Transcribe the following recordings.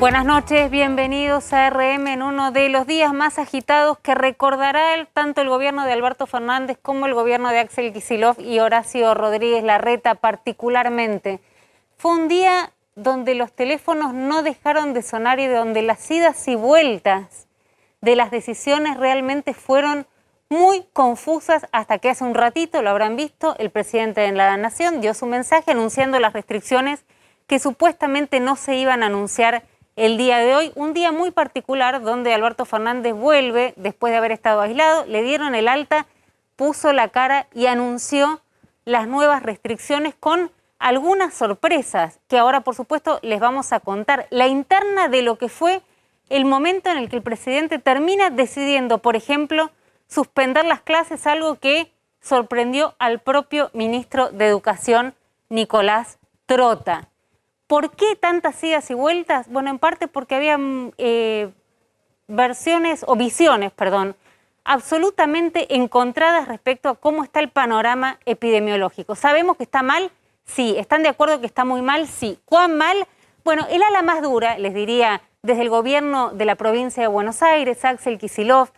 Buenas noches, bienvenidos a RM en uno de los días más agitados que recordará tanto el gobierno de Alberto Fernández como el gobierno de Axel Kicillof y Horacio Rodríguez Larreta particularmente. Fue un día donde los teléfonos no dejaron de sonar y donde las idas y vueltas de las decisiones realmente fueron muy confusas hasta que hace un ratito, lo habrán visto, el presidente de la Nación dio su mensaje anunciando las restricciones que supuestamente no se iban a anunciar el día de hoy, un día muy particular donde Alberto Fernández vuelve después de haber estado aislado, le dieron el alta, puso la cara y anunció las nuevas restricciones con algunas sorpresas que ahora por supuesto les vamos a contar. La interna de lo que fue el momento en el que el presidente termina decidiendo, por ejemplo, suspender las clases, algo que sorprendió al propio ministro de Educación, Nicolás Trota. ¿Por qué tantas idas y vueltas? Bueno, en parte porque había visiones, absolutamente encontradas respecto a cómo está el panorama epidemiológico. ¿Sabemos que está mal? Sí. ¿Están de acuerdo que está muy mal? Sí. ¿Cuán mal? Bueno, el ala más dura, les diría, desde el gobierno de la provincia de Buenos Aires, Axel Kicillof,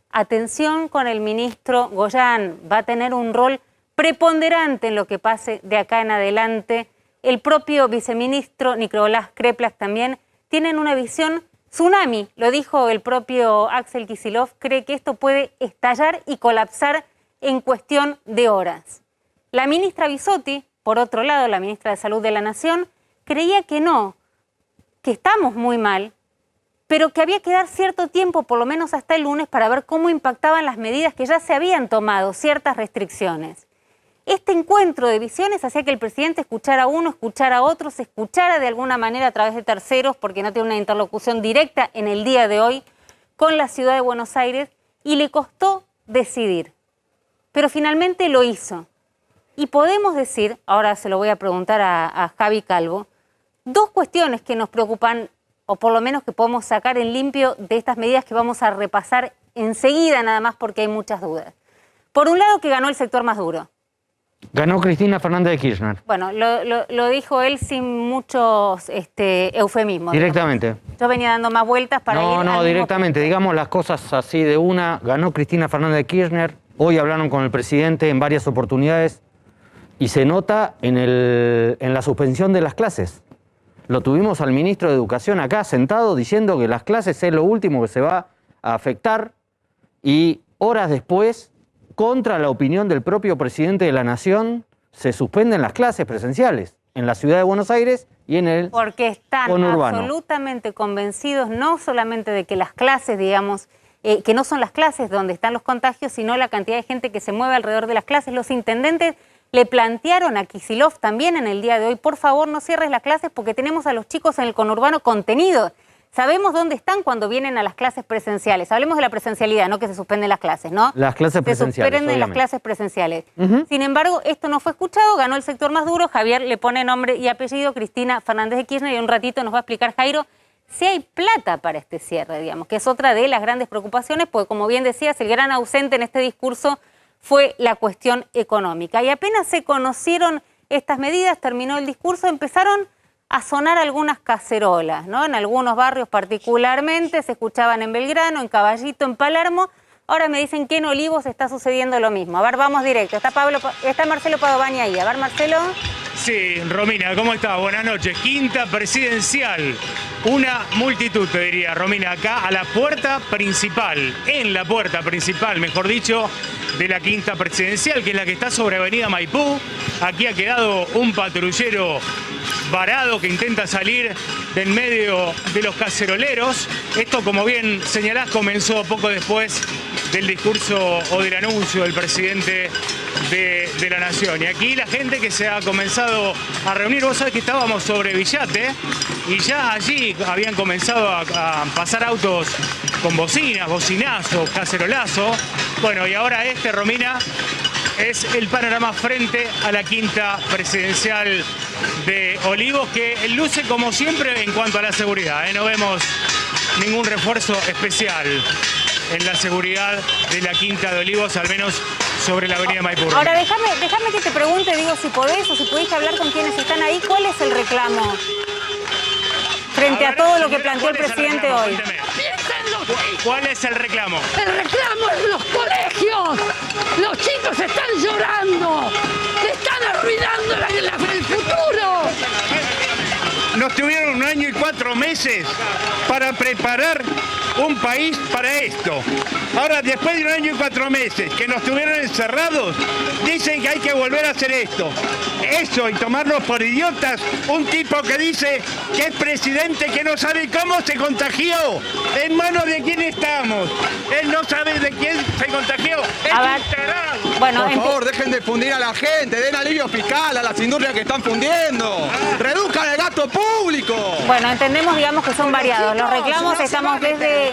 atención con el ministro Goyán, va a tener un rol preponderante en lo que pase de acá en adelante. El propio viceministro Nicolás Kreplak también tienen una visión tsunami, lo dijo el propio Axel Kicillof, cree que esto puede estallar y colapsar en cuestión de horas. La ministra Bisotti, por otro lado, la ministra de Salud de la Nación, creía que no, que estamos muy mal, pero que había que dar cierto tiempo, por lo menos hasta el lunes, para ver cómo impactaban las medidas que ya se habían tomado, ciertas restricciones. Este encuentro de visiones hacía que el presidente escuchara a uno, escuchara a otro, se escuchara de alguna manera a través de terceros, porque no tiene una interlocución directa en el día de hoy con la ciudad de Buenos Aires, y le costó decidir. Pero finalmente lo hizo. Y podemos decir, ahora se lo voy a preguntar a Javi Calvo, dos cuestiones que nos preocupan, o por lo menos que podemos sacar en limpio de estas medidas que vamos a repasar enseguida nada más porque hay muchas dudas. Por un lado, que ganó el sector más duro. Ganó Cristina Fernández de Kirchner. Bueno, lo dijo él sin muchos eufemismos. Directamente. Digamos. Yo venía dando más vueltas para ir No, directamente. Digamos las cosas así de una. Ganó Cristina Fernández de Kirchner. Hoy hablaron con el presidente en varias oportunidades y se nota en la suspensión de las clases. Lo tuvimos al ministro de Educación acá sentado diciendo que las clases es lo último que se va a afectar y horas después, contra la opinión del propio presidente de la Nación, se suspenden las clases presenciales en la ciudad de Buenos Aires y en el porque están conurbano. Absolutamente convencidos no solamente de que las clases, digamos, que no son las clases donde están los contagios, sino la cantidad de gente que se mueve alrededor de las clases. Los intendentes le plantearon a Kicillof también en el día de hoy, por favor no cierres las clases porque tenemos a los chicos en el conurbano contenidos. Sabemos dónde están cuando vienen a las clases presenciales. Hablemos de la presencialidad, no que se suspenden las clases, ¿no? Las clases presenciales, se suspenden las clases presenciales. Sin embargo, esto no fue escuchado, ganó el sector más duro. Javier le pone nombre y apellido, Cristina Fernández de Kirchner, y un ratito nos va a explicar Jairo si hay plata para este cierre, digamos, que es otra de las grandes preocupaciones, porque como bien decías, el gran ausente en este discurso fue la cuestión económica. Y apenas se conocieron estas medidas, terminó el discurso, empezaron a sonar algunas cacerolas, ¿no? En algunos barrios particularmente, se escuchaban en Belgrano, en Caballito, en Palermo. Ahora me dicen que en Olivos está sucediendo lo mismo. A ver, vamos directo. Está Marcelo Padovani ahí. A ver, Marcelo. Sí, Romina, ¿cómo estás? Buenas noches. Quinta presidencial. Una multitud, te diría, Romina, acá a la puerta principal, en la puerta principal, mejor dicho, de la quinta presidencial, que es la que está sobre Avenida Maipú. Aquí ha quedado un patrullero varado que intenta salir de en medio de los caceroleros. Esto, como bien señalás, comenzó poco después del discurso o del anuncio del presidente de la Nación. Y aquí la gente que se ha comenzado a reunir, vos sabés que estábamos sobre Villate y ya allí habían comenzado a pasar autos con bocinas, bocinazo, cacerolazo. Bueno, y ahora Romina, es el panorama frente a la quinta presidencial de Olivos, que luce como siempre en cuanto a la seguridad, No vemos ningún refuerzo especial en la seguridad de la quinta de Olivos, al menos sobre la avenida Maipú. Ahora déjame que te pregunte, digo, si podés o si pudiste hablar con quienes están ahí, ¿cuál es el reclamo? frente a todo lo que planteó el presidente hoy. ¿Cuál es el reclamo? El reclamo es los colegios. Los chicos están llorando. Le están arruinando el futuro. Nos tuvieron 1 año y 4 meses para preparar un país para esto. Ahora, después de 1 año y 4 meses que nos tuvieron encerrados, dicen que hay que volver a hacer esto. Eso, y tomarnos por idiotas, un tipo que dice que es presidente que no sabe cómo se contagió. ¿En manos de quién estamos? Él no sabe de quién se contagió. Es un tarado. Bueno, por favor, dejen de fundir a la gente, den alivio fiscal a las industrias que están fundiendo. Reduzcan el gasto público. Bueno, entendemos, digamos, que son variados. Los reclamos estamos desde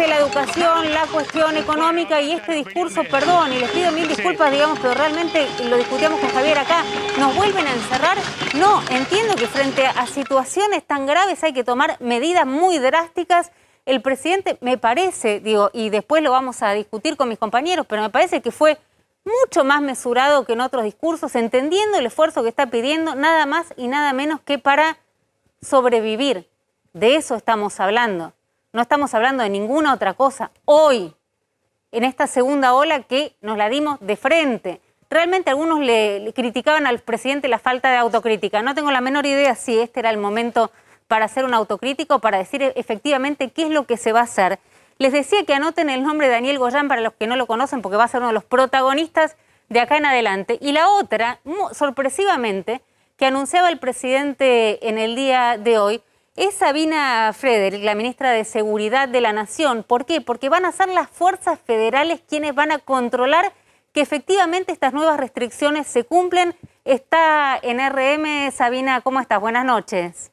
la educación, la cuestión económica y este discurso, perdón, y les pido mil disculpas, digamos, pero realmente lo discutíamos con Javier acá, ¿nos vuelven a encerrar? No, entiendo que frente a situaciones tan graves hay que tomar medidas muy drásticas. El presidente, me parece, digo, y después lo vamos a discutir con mis compañeros, pero me parece que fue mucho más mesurado que en otros discursos, entendiendo el esfuerzo que está pidiendo, nada más y nada menos que para sobrevivir. De eso estamos hablando. No estamos hablando de ninguna otra cosa. Hoy, en esta segunda ola que nos la dimos de frente. Realmente algunos le criticaban al presidente la falta de autocrítica. No tengo la menor idea si este era el momento para hacer una autocrítica o para decir efectivamente qué es lo que se va a hacer. Les decía que anoten el nombre de Daniel Goyan para los que no lo conocen, porque va a ser uno de los protagonistas de acá en adelante. Y la otra, sorpresivamente, que anunciaba el presidente en el día de hoy, es Sabina Frederick, la ministra de Seguridad de la Nación. ¿Por qué? Porque van a ser las fuerzas federales quienes van a controlar que efectivamente estas nuevas restricciones se cumplen. Está en RM. Sabina, ¿cómo estás? Buenas noches.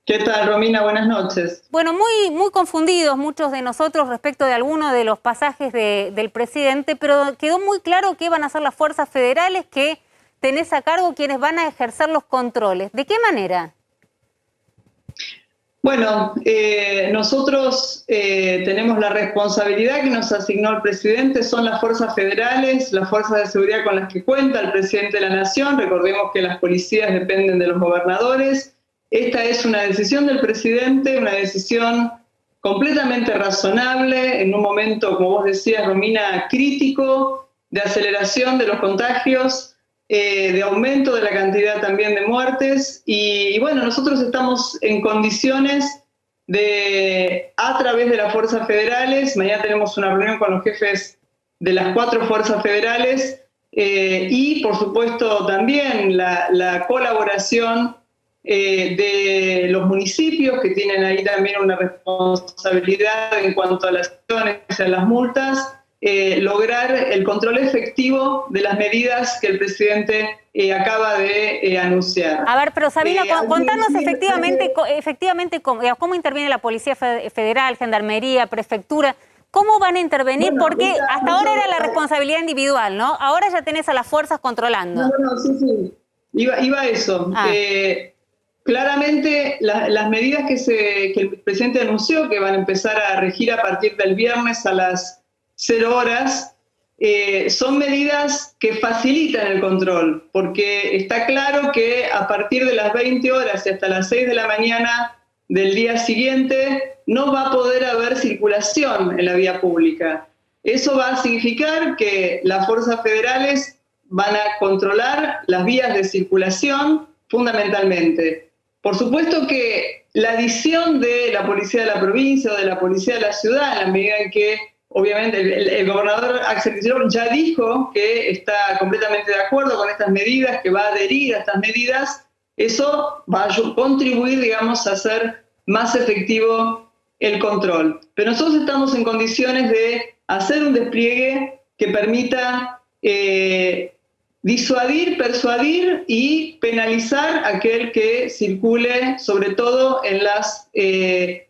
¿Qué tal, Romina? Buenas noches. Bueno, muy confundidos muchos de nosotros respecto de algunos de los pasajes del presidente, pero quedó muy claro que van a ser las fuerzas federales que tenés a cargo quienes van a ejercer los controles. ¿De qué manera? Bueno, nosotros tenemos la responsabilidad que nos asignó el presidente, son las fuerzas federales, las fuerzas de seguridad con las que cuenta el presidente de la Nación. Recordemos que las policías dependen de los gobernadores. Esta es una decisión del presidente, una decisión completamente razonable, en un momento, como vos decías, Romina, crítico, de aceleración de los contagios, de aumento de la cantidad también de muertes. Y bueno, nosotros estamos en condiciones de, a través de las fuerzas federales, mañana tenemos una reunión con los jefes de las 4 fuerzas federales, y por supuesto también la colaboración de los municipios, que tienen ahí también una responsabilidad en cuanto a las acciones, a las multas, lograr el control efectivo de las medidas que el presidente acaba de anunciar. A ver, pero Sabina, contanos efectivamente cómo interviene la Policía Federal, Gendarmería, Prefectura. ¿Cómo van a intervenir? Bueno, porque hasta ahora era la responsabilidad individual, ¿no? Ahora ya tenés a las fuerzas controlando. No, sí. Iba a eso. Claramente las medidas que el presidente anunció, que van a empezar a regir a partir del viernes a las 0 horas, son medidas que facilitan el control, porque está claro que a partir de las 20 horas y hasta las 6 de la mañana del día siguiente no va a poder haber circulación en la vía pública. Eso va a significar que las fuerzas federales van a controlar las vías de circulación fundamentalmente. Por supuesto que la adición de la policía de la provincia o de la policía de la ciudad, en la medida en que obviamente el gobernador Axel Kicillof ya dijo que está completamente de acuerdo con estas medidas, que va a adherir a estas medidas, eso va a contribuir, digamos, a hacer más efectivo el control. Pero nosotros estamos en condiciones de hacer un despliegue que permita disuadir, persuadir y penalizar a aquel que circule, sobre todo en las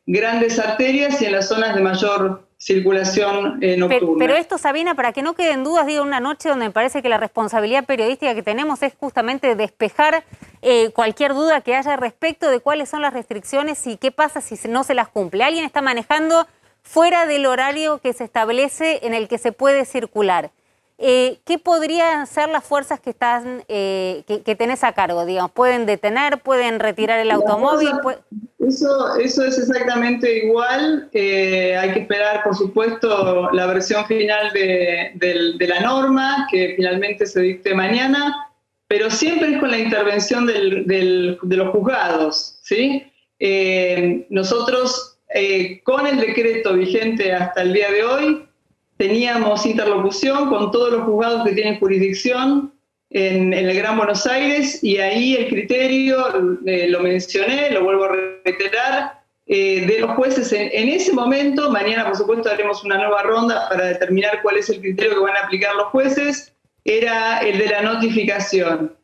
grandes arterias y en las zonas de mayor circulación nocturna. Pero esto, Sabina, para que no queden dudas, digo, una noche donde me parece que la responsabilidad periodística que tenemos es justamente despejar cualquier duda que haya respecto de cuáles son las restricciones y qué pasa si no se las cumple. Alguien está manejando fuera del horario que se establece en el que se puede circular. ¿qué podrían ser las fuerzas que están que tenés a cargo, digamos? ¿Pueden detener, pueden retirar el automóvil? Eso es exactamente igual. Hay que esperar, por supuesto, la versión final de la norma, que finalmente se dicte mañana, pero siempre es con la intervención de los juzgados, ¿sí? Nosotros, con el decreto vigente hasta el día de hoy, teníamos interlocución con todos los juzgados que tienen jurisdicción en el Gran Buenos Aires, y ahí el criterio, lo mencioné, lo vuelvo a reiterar, de los jueces en ese momento. Mañana, por supuesto, haremos una nueva ronda para determinar cuál es el criterio que van a aplicar los jueces. Era el de la notificación.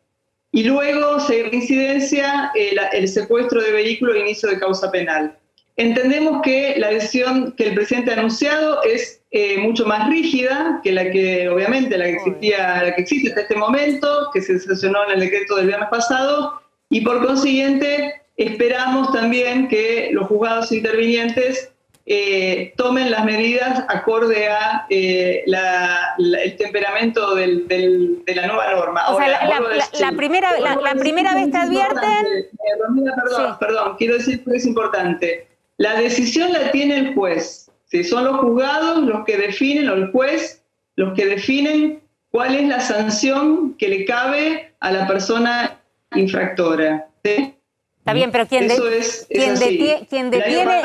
Y luego, seguir incidencia, el secuestro de vehículo e inicio de causa penal. Entendemos que la decisión que el presidente ha anunciado es mucho más rígida que la que, obviamente, la que existe hasta este momento, que se sancionó en el decreto del viernes pasado, y por consiguiente esperamos también que los juzgados intervinientes tomen las medidas acorde a el temperamento de la nueva norma. O sea, la primera vez te advierten... Romina, perdón, quiero decir que es importante. La decisión la tiene el juez. ¿Sí? Son los juzgados los que definen, o el juez, los que definen cuál es la sanción que le cabe a la persona infractora. ¿Sí? Está bien, pero quien detiene...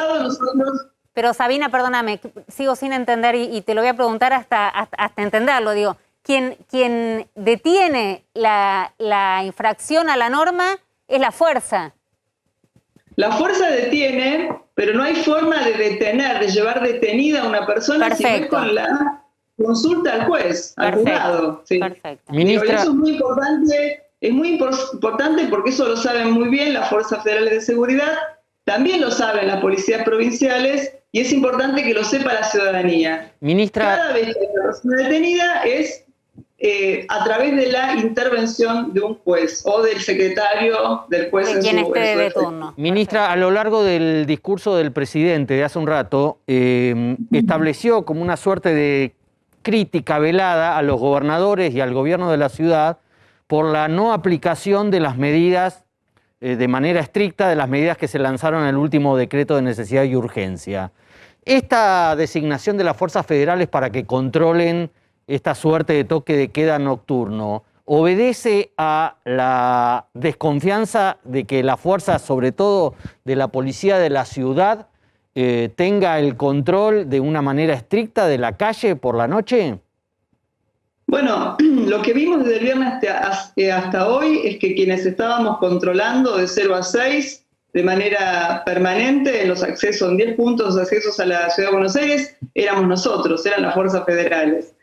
Pero Sabina, perdóname, sigo sin entender y te lo voy a preguntar hasta entenderlo. Digo, quien detiene la infracción a la norma es la fuerza. La fuerza detiene, pero no hay forma de detener, de llevar detenida a una persona si no es con la consulta al juez, al juzgado. ¿Sí? Perfecto. Ministra... Eso es muy importante porque eso lo saben muy bien las fuerzas federales de seguridad, también lo saben las policías provinciales, y es importante que lo sepa la ciudadanía. Ministra... Cada vez que hay una persona detenida es a través de la intervención de un juez o del secretario del juez. De quien esté de turno. Ministra, a lo largo del discurso del presidente de hace un rato, estableció como una suerte de crítica velada a los gobernadores y al gobierno de la ciudad por la no aplicación de las medidas de manera estricta, de las medidas que se lanzaron en el último decreto de necesidad y urgencia. Esta designación de las fuerzas federales para que controlen esta suerte de toque de queda nocturno, ¿obedece a la desconfianza de que la fuerza, sobre todo de la policía de la ciudad, tenga el control de una manera estricta de la calle por la noche? Bueno, lo que vimos desde el viernes hasta hoy es que quienes estábamos controlando de 0 a 6 de manera permanente en los accesos, en 10 puntos de accesos a la Ciudad de Buenos Aires, éramos nosotros, eran las fuerzas federales.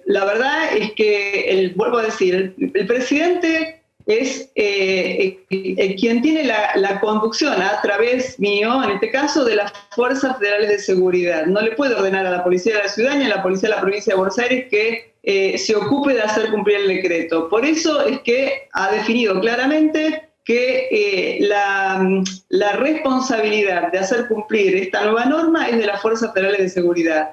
La verdad es que, vuelvo a decir, el presidente es quien tiene la conducción a través mío, en este caso, de las fuerzas federales de seguridad. No le puede ordenar a la policía de la ciudad ni a la policía de la provincia de Buenos Aires que se ocupe de hacer cumplir el decreto. Por eso es que ha definido claramente que la responsabilidad de hacer cumplir esta nueva norma es de las fuerzas federales de seguridad.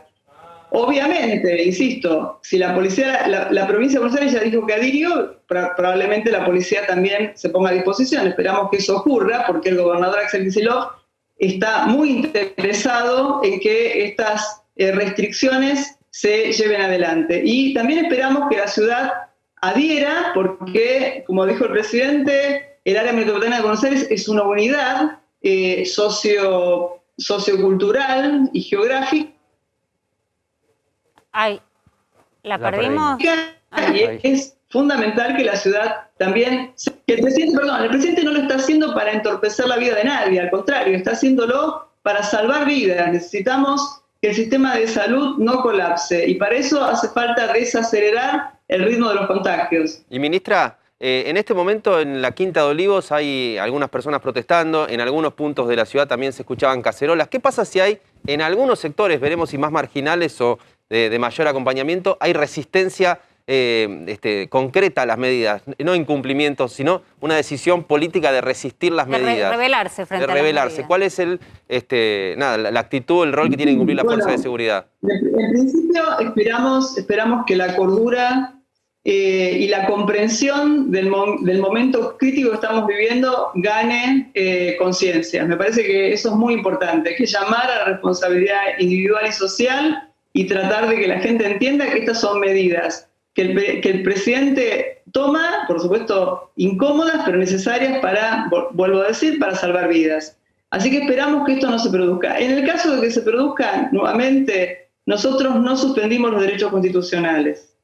Obviamente, insisto, si la policía, la provincia de Buenos Aires ya dijo que adhirió, probablemente la policía también se ponga a disposición. Esperamos que eso ocurra, porque el gobernador Axel Kicillof está muy interesado en que estas restricciones se lleven adelante. Y también esperamos que la ciudad adhiera, porque, como dijo el presidente, el área metropolitana de Buenos Aires es una unidad sociocultural y geográfica. Ay, ¿la perdimos? Y es fundamental que la ciudad también... Que el presidente no lo está haciendo para entorpecer la vida de nadie, al contrario, está haciéndolo para salvar vidas. Necesitamos que el sistema de salud no colapse, y para eso hace falta desacelerar el ritmo de los contagios. Y ministra, en este momento en la Quinta de Olivos hay algunas personas protestando, en algunos puntos de la ciudad también se escuchaban cacerolas. ¿Qué pasa si hay en algunos sectores, veremos si más marginales o de mayor acompañamiento, hay resistencia concreta las medidas, no incumplimientos, sino una decisión política de resistir las medidas. De rebelarse frente a las medidas. ¿Cuál es la actitud, el rol que tienen que cumplir las fuerzas de seguridad? En principio esperamos que la cordura y la comprensión del momento crítico que estamos viviendo gane conciencia. Me parece que eso es muy importante, hay que llamar a la responsabilidad individual y social y tratar de que la gente entienda que estas son medidas que el presidente toma, por supuesto incómodas, pero necesarias para, vuelvo a decir, para salvar vidas. Así que esperamos que esto no se produzca. En el caso de que se produzca, nuevamente, nosotros no suspendimos los derechos constitucionales.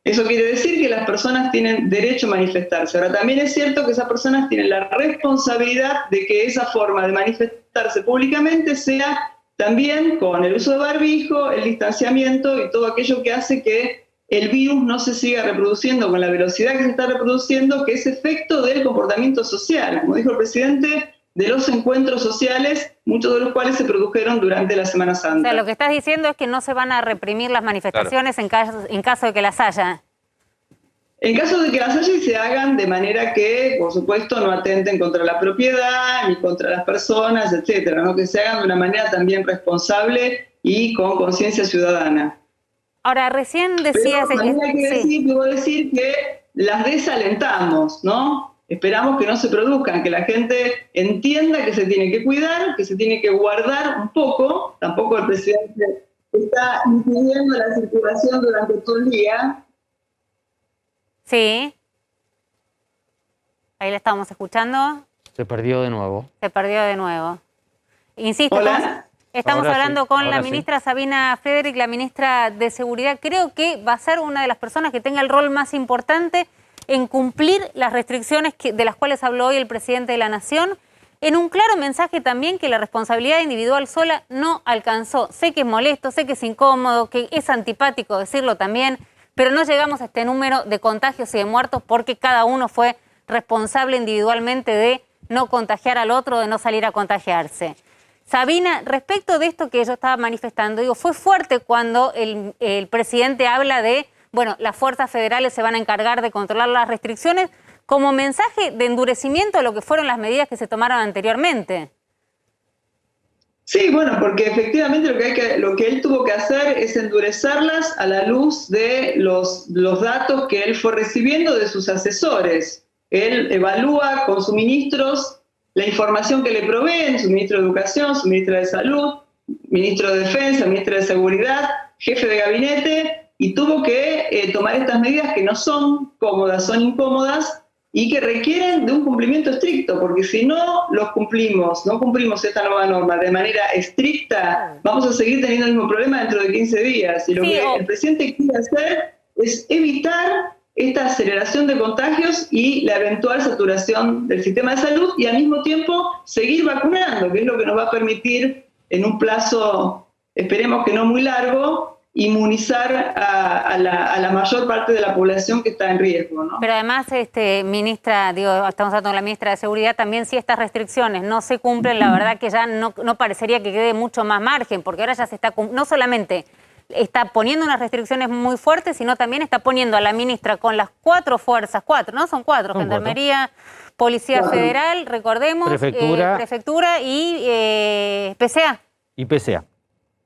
Eso quiere decir que las personas tienen derecho a manifestarse. Ahora, también es cierto que esas personas tienen la responsabilidad de que esa forma de manifestarse públicamente sea también con el uso de barbijo, el distanciamiento y todo aquello que hace que el virus no se siga reproduciendo con la velocidad que se está reproduciendo, que es efecto del comportamiento social, como dijo el presidente, de los encuentros sociales, muchos de los cuales se produjeron durante la Semana Santa. O sea, lo que estás diciendo es que no se van a reprimir las manifestaciones en caso de que las haya. En caso de que las haya y se hagan de manera que, por supuesto, no atenten contra la propiedad, ni contra las personas, etcétera, ¿no? Que se hagan de una manera también responsable y con conciencia ciudadana. Ahora, recién decías... Pero también hay que debo decir que las desalentamos, ¿no? Esperamos que no se produzcan, que la gente entienda que se tiene que cuidar, que se tiene que guardar un poco. Tampoco el presidente está impidiendo la circulación durante todo el día. Sí. Ahí la estábamos escuchando. Se perdió de nuevo. Se perdió de nuevo. Insisto, Hola. estamos Ahora hablando sí, con ahora la sí. ministra Sabina Frederick, la ministra de Seguridad. Creo que va a ser una de las personas que tenga el rol más importante en cumplir las restricciones de las cuales habló hoy el presidente de la Nación, en un claro mensaje también que la responsabilidad individual sola no alcanzó. Sé que es molesto, sé que es incómodo, que es antipático decirlo también, pero no llegamos a este número de contagios y de muertos porque cada uno fue responsable individualmente de no contagiar al otro, de no salir a contagiarse. Sabina, respecto de esto que yo estaba manifestando, digo, fue fuerte cuando el presidente habla de, bueno, las fuerzas federales se van a encargar de controlar las restricciones, como mensaje de endurecimiento a lo que fueron las medidas que se tomaron anteriormente. Sí, bueno, porque efectivamente lo que él tuvo que hacer es endurecerlas a la luz de los datos que él fue recibiendo de sus asesores. Él evalúa con sus ministros la información que le proveen, su ministro de Educación, su ministra de Salud, ministro de Defensa, ministra de Seguridad, jefe de gabinete, y tuvo que tomar estas medidas que no son cómodas, son incómodas, y que requieren de un cumplimiento estricto, porque si no los cumplimos, no cumplimos esta nueva norma de manera estricta, vamos a seguir teniendo el mismo problema dentro de 15 días. Y lo que el presidente quiere hacer es evitar esta aceleración de contagios y la eventual saturación del sistema de salud y al mismo tiempo seguir vacunando, que es lo que nos va a permitir en un plazo, esperemos que no muy largo, inmunizar a la mayor parte de la población que está en riesgo, ¿no? Pero además, ministra, estamos hablando con la ministra de Seguridad, también si estas restricciones no se cumplen, la verdad que ya no parecería que quede mucho más margen, porque ahora ya se está, no solamente está poniendo unas restricciones muy fuertes, sino también está poniendo a la ministra con las 4 fuerzas, 4, ¿no? Son 4, Gendarmería, Policía Federal, recordemos, Prefectura y PCA. Y PCA.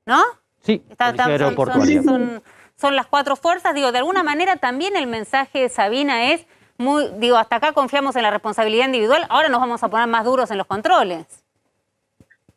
¿No? Sí, Policía Aeroportuaria. Son las 4 fuerzas. Digo, de alguna manera también el mensaje de Sabina es muy, hasta acá confiamos en la responsabilidad individual, ahora nos vamos a poner más duros en los controles.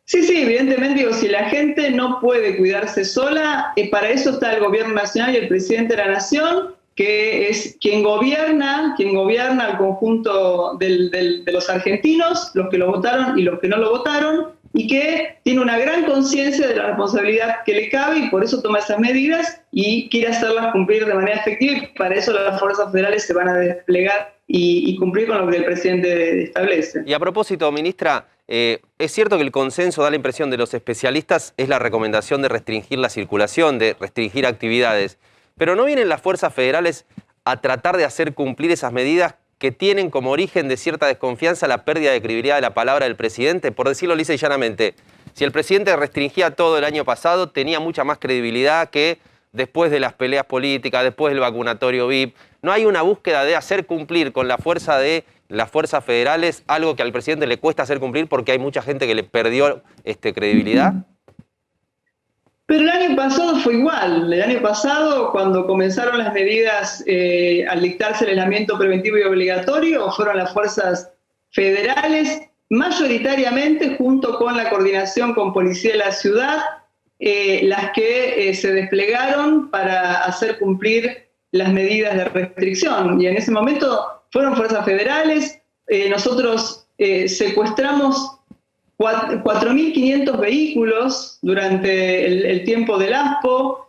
Sí, evidentemente, si la gente no puede cuidarse sola, para eso está el gobierno nacional y el presidente de la nación, que es quien gobierna al conjunto de los argentinos, los que lo votaron y los que no lo votaron, y que tiene una gran conciencia de la responsabilidad que le cabe y por eso toma esas medidas y quiere hacerlas cumplir de manera efectiva, y para eso las fuerzas federales se van a desplegar y cumplir con lo que el presidente establece. Y a propósito, ministra, es cierto que el consenso, da la impresión de los especialistas, es la recomendación de restringir la circulación, de restringir actividades, pero ¿no vienen las fuerzas federales a tratar de hacer cumplir esas medidas que tienen como origen de cierta desconfianza la pérdida de credibilidad de la palabra del presidente? Por decirlo lisa y llanamente, si el presidente restringía todo el año pasado, tenía mucha más credibilidad que después de las peleas políticas, después del vacunatorio VIP. No hay una búsqueda de hacer cumplir con la fuerza de las fuerzas federales algo que al presidente le cuesta hacer cumplir porque hay mucha gente que le perdió credibilidad. Pero el año pasado fue igual. El año pasado, cuando comenzaron las medidas al dictarse el aislamiento preventivo y obligatorio, fueron las fuerzas federales, mayoritariamente junto con la coordinación con Policía de la Ciudad, las que se desplegaron para hacer cumplir las medidas de restricción. Y en ese momento fueron fuerzas federales. Nosotros secuestramos 4.500 vehículos durante el tiempo del ASPO.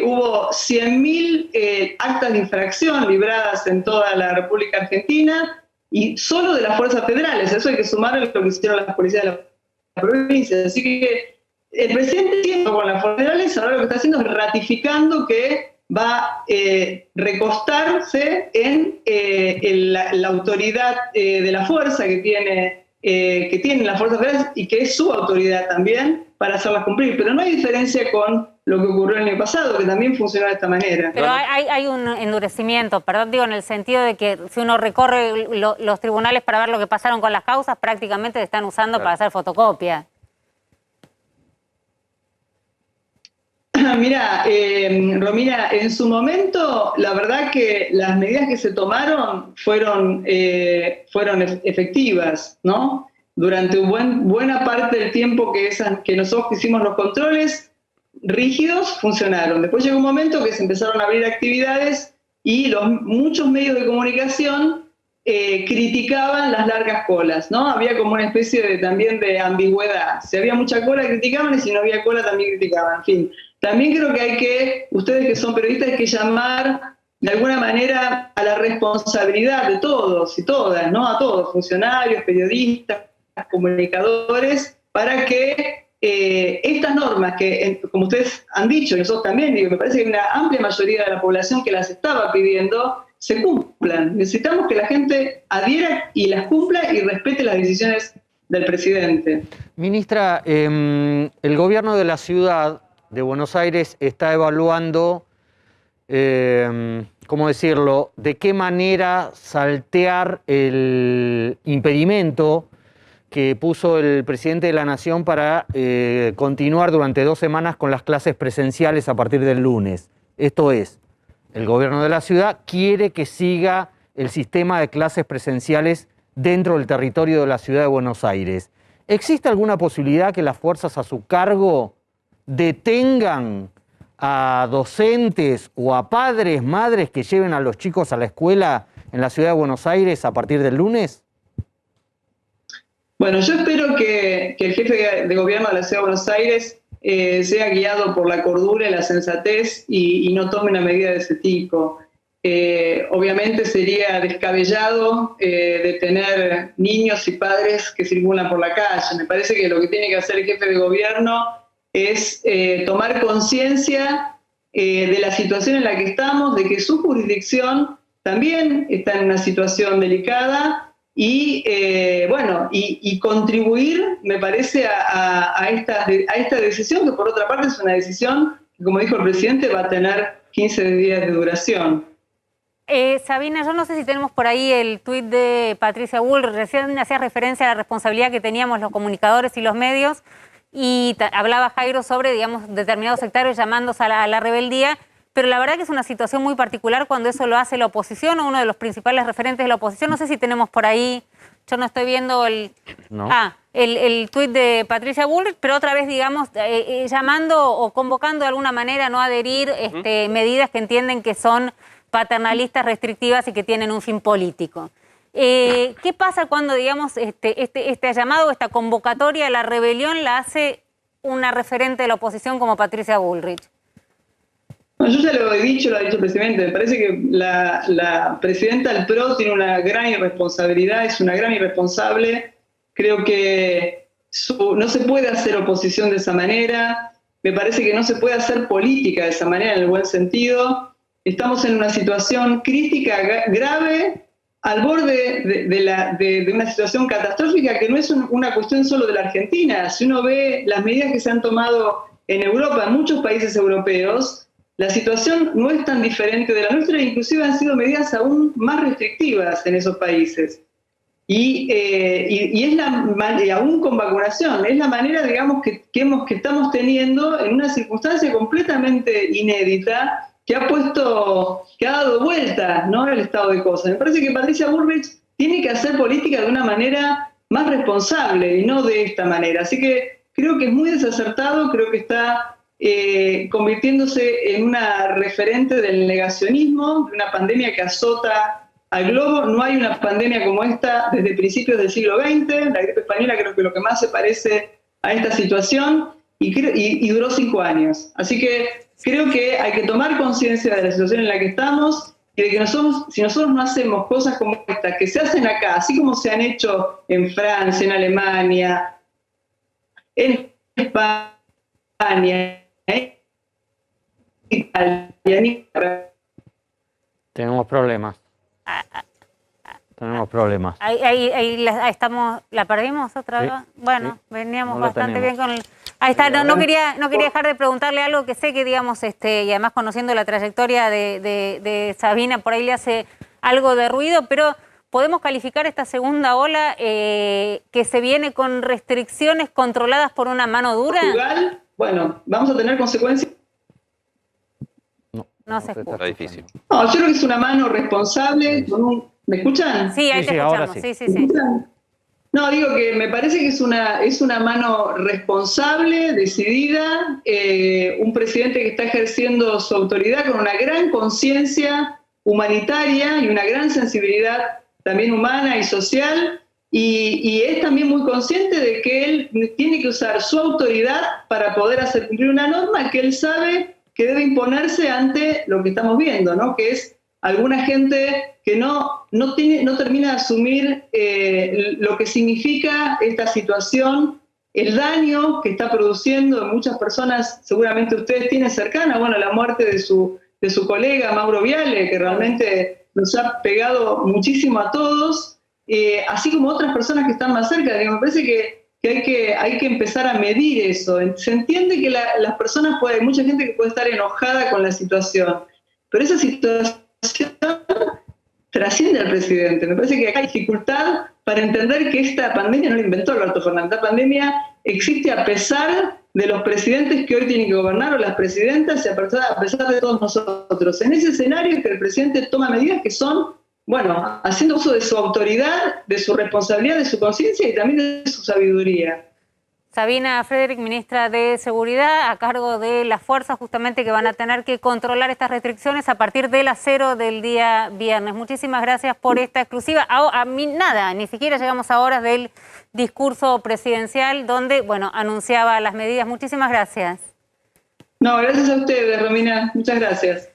Hubo 100.000 actas de infracción libradas en toda la República Argentina y solo de las fuerzas federales. Eso hay que sumar a lo que hicieron las policías de la provincia. Así que el presidente, siendo con las fuerzas federales, ahora lo que está haciendo es ratificando que va a recostarse en la autoridad de la fuerza que tienen las fuerzas federales y que es su autoridad también para hacerlas cumplir. Pero no hay diferencia con lo que ocurrió el año pasado, que también funcionó de esta manera. Pero hay un endurecimiento, perdón, digo, en el sentido de que si uno recorre los tribunales para ver lo que pasaron con las causas, prácticamente se están usando para hacer fotocopias. Mira, Romina, en su momento, la verdad que las medidas que se tomaron fueron efectivas, ¿no? Durante buena parte del tiempo que nosotros hicimos los controles rígidos, funcionaron. Después llegó un momento que se empezaron a abrir actividades y muchos medios de comunicación criticaban las largas colas, ¿no? Había como una especie también de ambigüedad. Si había mucha cola, criticaban, y si no había cola, también criticaban. En fin, también creo que ustedes que son periodistas, hay que llamar de alguna manera a la responsabilidad de todos y todas, ¿no? A todos, funcionarios, periodistas, comunicadores, para que estas normas que, como ustedes han dicho, y nosotros también, me parece que hay una amplia mayoría de la población que las estaba pidiendo, se cumplan. Necesitamos que la gente adhiera y las cumpla y respete las decisiones del presidente. Ministra, el gobierno de la ciudad de Buenos Aires está evaluando, ¿cómo decirlo?, de qué manera saltear el impedimento que puso el presidente de la Nación para continuar durante 2 semanas con las clases presenciales a partir del lunes. Esto es, el gobierno de la ciudad quiere que siga el sistema de clases presenciales dentro del territorio de la ciudad de Buenos Aires. ¿Existe alguna posibilidad que las fuerzas a su cargo detengan a docentes o a padres, madres que lleven a los chicos a la escuela en la ciudad de Buenos Aires a partir del lunes? Bueno, yo espero que el jefe de gobierno de la ciudad de Buenos Aires sea guiado por la cordura y la sensatez y no tome una medida de ese tipo. Obviamente sería descabellado detener niños y padres que circulan por la calle. Me parece que lo que tiene que hacer el jefe de gobierno es tomar conciencia de la situación en la que estamos, de que su jurisdicción también está en una situación delicada y contribuir, me parece, a esta decisión, que por otra parte es una decisión que, como dijo el presidente, va a tener 15 días de duración. Sabina, yo no sé si tenemos por ahí el tuit de Patricia Bullrich. Recién hacía referencia a la responsabilidad que teníamos los comunicadores y los medios, y hablaba Jairo sobre, digamos, determinados sectarios llamándose a la rebeldía, pero la verdad que es una situación muy particular cuando eso lo hace la oposición o uno de los principales referentes de la oposición. No sé si tenemos por ahí, yo no estoy viendo el tuit de Patricia Bullrich, pero otra vez, digamos, llamando o convocando de alguna manera a no adherir medidas que entienden que son paternalistas, restrictivas y que tienen un fin político. ¿Qué pasa cuando, digamos, este llamado, esta convocatoria a la rebelión la hace una referente de la oposición como Patricia Bullrich? Bueno, yo ya lo he dicho, lo ha dicho el presidente. Me parece que la presidenta del PRO tiene una gran irresponsabilidad, es una gran irresponsable. Creo que no se puede hacer oposición de esa manera. Me parece que no se puede hacer política de esa manera, en el buen sentido. Estamos en una situación crítica, grave, al borde de una situación catastrófica que no es una cuestión solo de la Argentina. Si uno ve las medidas que se han tomado en Europa, en muchos países europeos, la situación no es tan diferente de la nuestra, e inclusive han sido medidas aún más restrictivas en esos países. Y aún con vacunación, es la manera, digamos, que estamos teniendo en una circunstancia completamente inédita que ha dado vuelta, ¿no?, el estado de cosas. Me parece que Patricia Bullrich tiene que hacer política de una manera más responsable y no de esta manera. Así que creo que es muy desacertado, creo que está convirtiéndose en una referente del negacionismo, de una pandemia que azota al globo. No hay una pandemia como esta desde principios del siglo XX. La gripe española creo que lo que más se parece a esta situación y duró 5 años. Así que creo que hay que tomar conciencia de la situación en la que estamos y de que si nosotros no hacemos cosas como estas, que se hacen acá, así como se han hecho en Francia, en Alemania, en España, en Italia, en Inglaterra. Tenemos problemas. Tenemos problemas. Ahí estamos, ¿la perdimos otra vez? Bueno, sí. veníamos No bastante bien con el... Ahí está, no quería dejar de preguntarle algo que sé que, digamos, y además conociendo la trayectoria de Sabina, por ahí le hace algo de ruido, pero ¿podemos calificar esta segunda ola que se viene con restricciones controladas por una mano dura? Portugal, bueno, vamos a tener consecuencias. No se escucha. Está difícil. No, yo creo que es una mano responsable. ¿Me escuchan? Sí, ahí Sí, te sí, ahora escuchamos. sí. Sí. No, digo que me parece que es una mano responsable, decidida, un presidente que está ejerciendo su autoridad con una gran conciencia humanitaria y una gran sensibilidad también humana y social, y es también muy consciente de que él tiene que usar su autoridad para poder hacer cumplir una norma que él sabe que debe imponerse ante lo que estamos viendo, ¿no?, que es alguna gente que no termina de asumir lo que significa esta situación, el daño que está produciendo en muchas personas, seguramente ustedes tienen cercana, bueno, la muerte de su colega Mauro Viale, que realmente nos ha pegado muchísimo a todos, así como otras personas que están más cerca. Digo, me parece que hay que empezar a medir eso. Se entiende que las personas hay mucha gente que puede estar enojada con la situación, pero esa situación trasciende al presidente. Me parece que hay dificultad para entender que esta pandemia no la inventó Alberto Fernández. Esta pandemia existe a pesar de los presidentes que hoy tienen que gobernar, o las presidentas, y a pesar de todos nosotros. En ese escenario es que el presidente toma medidas que son, bueno, haciendo uso de su autoridad, de su responsabilidad, de su conciencia y también de su sabiduría. Sabina Frederick, ministra de Seguridad, a cargo de las fuerzas justamente que van a tener que controlar estas restricciones a partir de las 0 del día viernes. Muchísimas gracias por esta exclusiva. A mí nada, ni siquiera llegamos a horas del discurso presidencial donde, bueno, anunciaba las medidas. Muchísimas gracias. No, gracias a ustedes, Romina. Muchas gracias.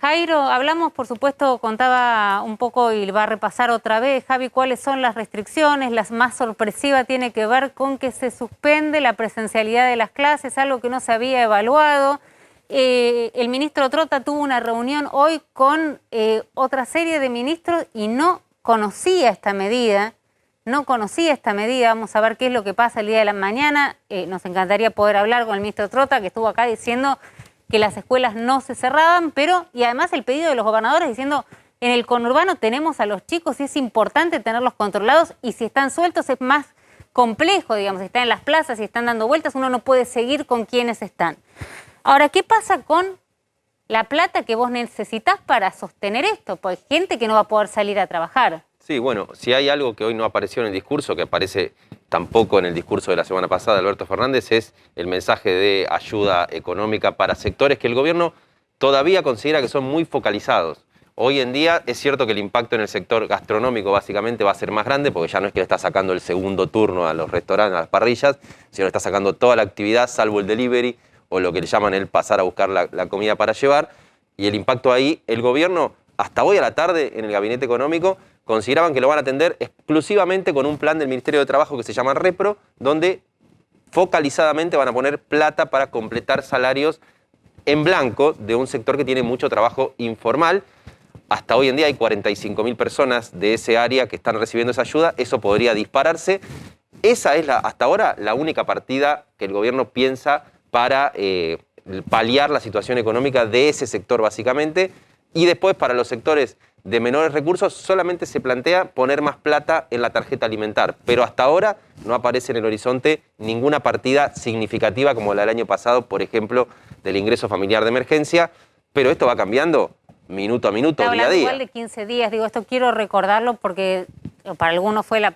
Jairo, hablamos, por supuesto, contaba un poco y va a repasar otra vez, Javi, cuáles son las restricciones. La más sorpresiva tiene que ver con que se suspende la presencialidad de las clases, algo que no se había evaluado. El ministro Trota tuvo una reunión hoy con otra serie de ministros y no conocía esta medida. Vamos a ver qué es lo que pasa el día de la mañana. Nos encantaría poder hablar con el ministro Trota, que estuvo acá diciendo que las escuelas no se cerraban, y además el pedido de los gobernadores diciendo, en el conurbano tenemos a los chicos y es importante tenerlos controlados, y si están sueltos es más complejo, digamos, si están en las plazas, si están dando vueltas, uno no puede seguir con quienes están. Ahora, ¿qué pasa con la plata que vos necesitas para sostener esto? Pues hay gente que no va a poder salir a trabajar. Sí, bueno, si hay algo que hoy no apareció en el discurso, que aparece tampoco en el discurso de la semana pasada de Alberto Fernández, es el mensaje de ayuda económica para sectores que el gobierno todavía considera que son muy focalizados. Hoy en día es cierto que el impacto en el sector gastronómico básicamente va a ser más grande, porque ya no es que le está sacando el segundo turno a los restaurantes, a las parrillas, sino que está sacando toda la actividad, salvo el delivery, o lo que le llaman el pasar a buscar la comida para llevar. Y el impacto ahí, el gobierno, hasta hoy a la tarde, en el Gabinete Económico, consideraban que lo van a atender exclusivamente con un plan del Ministerio de Trabajo que se llama Repro, donde focalizadamente van a poner plata para completar salarios en blanco de un sector que tiene mucho trabajo informal. Hasta hoy en día hay 45.000 personas de ese área que están recibiendo esa ayuda. Eso podría dispararse. Esa es hasta ahora la única partida que el gobierno piensa para paliar la situación económica de ese sector básicamente, y después para los sectores de menores recursos solamente se plantea poner más plata en la tarjeta alimentar, pero hasta ahora no aparece en el horizonte ninguna partida significativa como la del año pasado, por ejemplo, del ingreso familiar de emergencia, pero esto va cambiando minuto a minuto, día a día. Igual de 15 días, digo, esto quiero recordarlo porque para algunos fue la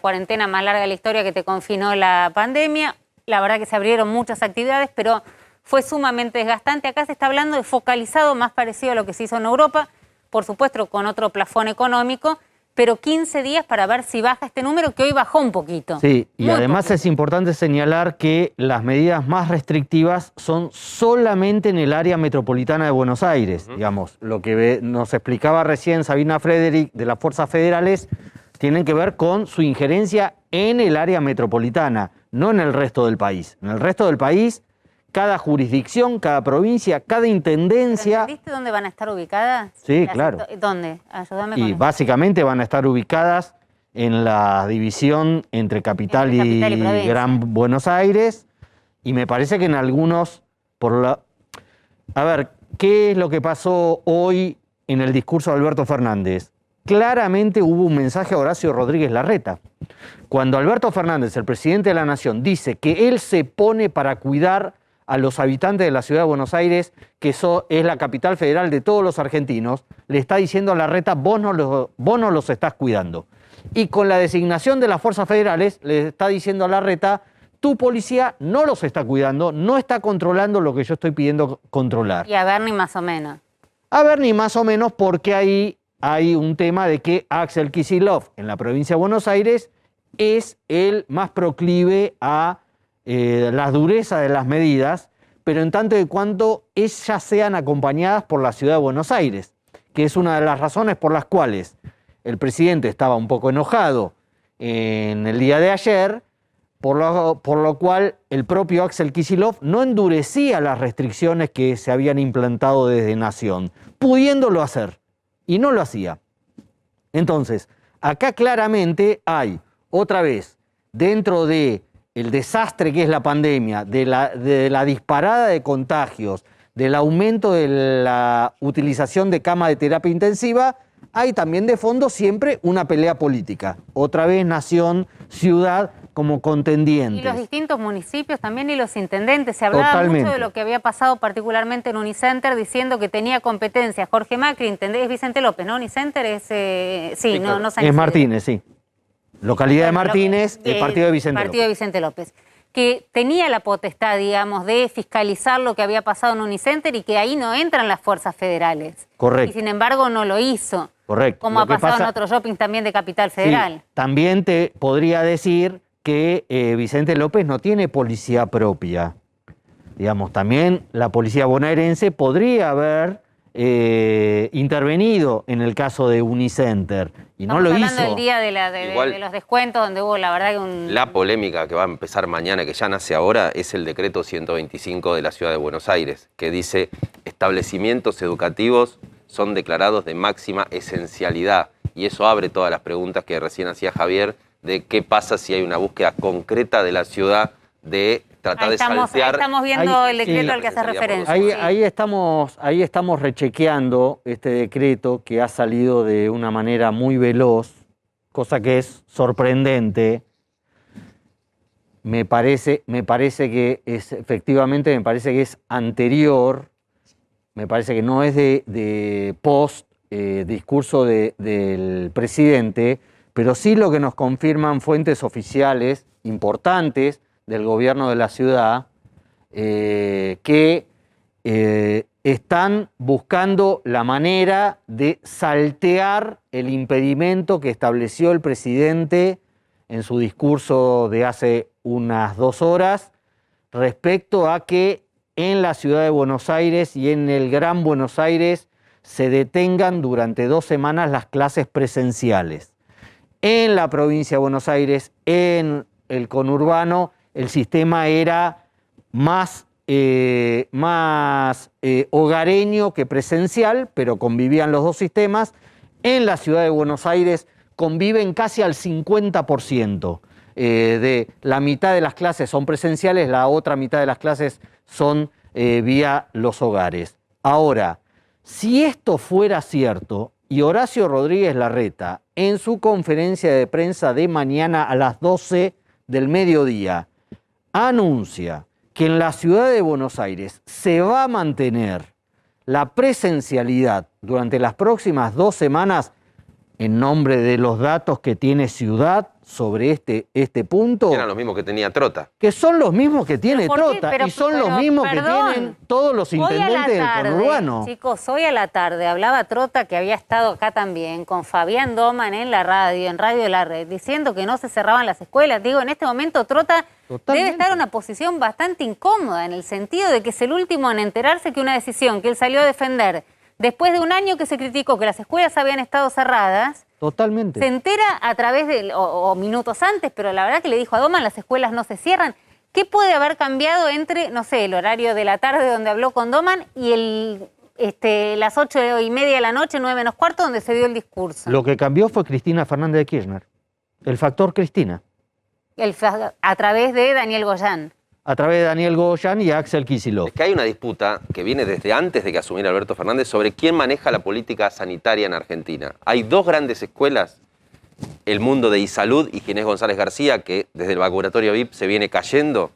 cuarentena más larga de la historia que te confinó la pandemia. La verdad que se abrieron muchas actividades, pero fue sumamente desgastante. Acá se está hablando de focalizado, más parecido a lo que se hizo en Europa, por supuesto con otro plafón económico, pero 15 días para ver si baja este número, que hoy bajó un poquito. Sí, y Muy además poquito. es importante señalar que las medidas más restrictivas son solamente en el área metropolitana de Buenos Aires. Digamos, lo que nos explicaba recién Sabina Frederick de las fuerzas federales tienen que ver con su injerencia en el área metropolitana, no en el resto del país. En el resto del país, cada jurisdicción, cada provincia, cada intendencia... ¿Viste dónde van a estar ubicadas? Sí, claro. ¿Dónde? Ayúdame con Y eso. básicamente van a estar ubicadas en la división entre capital, Entre capital y y provincia. Gran Buenos Aires, y me parece que en algunos, A ver, ¿qué es lo que pasó hoy en el discurso de Alberto Fernández? Claramente hubo un mensaje a Horacio Rodríguez Larreta. Cuando Alberto Fernández, el presidente de la Nación, dice que él se pone para cuidar a los habitantes de la ciudad de Buenos Aires, que eso es la capital federal de todos los argentinos, le está diciendo a Larreta, vos no los estás cuidando. Y con la designación de las fuerzas federales, le está diciendo a Larreta, tu policía no los está cuidando, no está controlando lo que yo estoy pidiendo controlar. Y a Bernie más o menos. A ver, ni más o menos, porque ahí hay un tema de que Axel Kicillof en la provincia de Buenos Aires es el más proclive a la dureza de las medidas, pero en tanto y cuanto ellas sean acompañadas por la ciudad de Buenos Aires, que es una de las razones por las cuales el presidente estaba un poco enojado en el día de ayer, por lo cual el propio Axel Kicillof no endurecía las restricciones que se habían implantado desde Nación, pudiéndolo hacer, y no lo hacía. Entonces, acá claramente hay, otra vez, dentro de el desastre que es la pandemia, de la disparada de contagios, del aumento de la utilización de cama de terapia intensiva, hay también de fondo siempre una pelea política. Otra vez Nación, ciudad como contendientes. Y los distintos municipios también y los intendentes. Se hablaba Totalmente. mucho de lo que había pasado particularmente en Unicenter, diciendo que tenía competencia Jorge Macri, es Vicente López, ¿no? Unicenter es... sí, claro. no San Es Isidro. Martínez, sí. Localidad de Martínez, el partido de Vicente Partido de López. Vicente López. Que tenía la potestad, digamos, de fiscalizar lo que había pasado en Unicenter y que ahí no entran las fuerzas federales. Correcto. Y sin embargo no lo hizo. Correcto. Como Lo ha que pasado pasa- en otros shoppings también de Capital Sí, Federal. también te podría decir que Vicente López no tiene policía propia. Digamos, también la policía bonaerense podría haber intervenido en el caso de Unicenter y no Estamos lo hablando hizo. del día de Igual- de los descuentos, donde hubo la verdad que un... La polémica que va a empezar mañana, que ya nace ahora, es el decreto 125 de la Ciudad de Buenos Aires, que dice establecimientos educativos son declarados de máxima esencialidad. Y eso abre todas las preguntas que recién hacía Javier de qué pasa si hay una búsqueda concreta de la ciudad de tratar Ahí de saltear. estamos viendo Ahí- el decreto sí. al que hace referencia. Ahí, sí. ahí estamos rechequeando este decreto que ha salido de una manera muy veloz, cosa que es sorprendente. Me parece que es, efectivamente, me parece que es anterior, me parece que no es de post discurso del presidente, pero sí lo que nos confirman fuentes oficiales importantes del gobierno de la ciudad, que están buscando la manera de saltear el impedimento que estableció el presidente en su discurso de hace unas 2 horas respecto a que en la ciudad de Buenos Aires y en el Gran Buenos Aires se detengan durante 2 semanas las clases presenciales. En la provincia de Buenos Aires, en el conurbano, el sistema era más hogareño que presencial, pero convivían los dos sistemas. En la ciudad de Buenos Aires conviven casi al 50%. De la mitad de las clases son presenciales, la otra mitad de las clases son vía los hogares. Ahora, si esto fuera cierto, y Horacio Rodríguez Larreta, en su conferencia de prensa de mañana a las 12 del mediodía, anuncia que en la ciudad de Buenos Aires se va a mantener la presencialidad durante las próximas 2 semanas, en nombre de los datos que tiene Ciudad sobre este punto. Eran los mismos que tenía Trota. Que son los mismos que tiene ¿Pero por qué? Trota y son los mismos que tienen todos los intendentes del conurbano. Chicos, hoy a la tarde hablaba Trota, que había estado acá también, con Fabián Doman en la radio, en Radio La Red, diciendo que no se cerraban las escuelas. Digo, en este momento Trota debe estar en una posición bastante incómoda, en el sentido de que es el último en enterarse que una decisión que él salió a defender después de un año que se criticó que las escuelas habían estado cerradas, totalmente, se entera a través de, o minutos antes, pero la verdad que le dijo a Doman, las escuelas no se cierran. ¿Qué puede haber cambiado entre, no sé, el horario de la tarde donde habló con Doman y las 8:30 de la noche, 9 menos cuarto, donde se dio el discurso? Lo que cambió fue Cristina Fernández de Kirchner, el factor Cristina. A través de Daniel Goyán. A través de Daniel Goyán y Axel Kicillof. Es que hay una disputa que viene desde antes de que asumiera Alberto Fernández sobre quién maneja la política sanitaria en Argentina. Hay 2 grandes escuelas, el mundo de Isalud y Ginés González García, que desde el vacunatorio VIP se viene cayendo,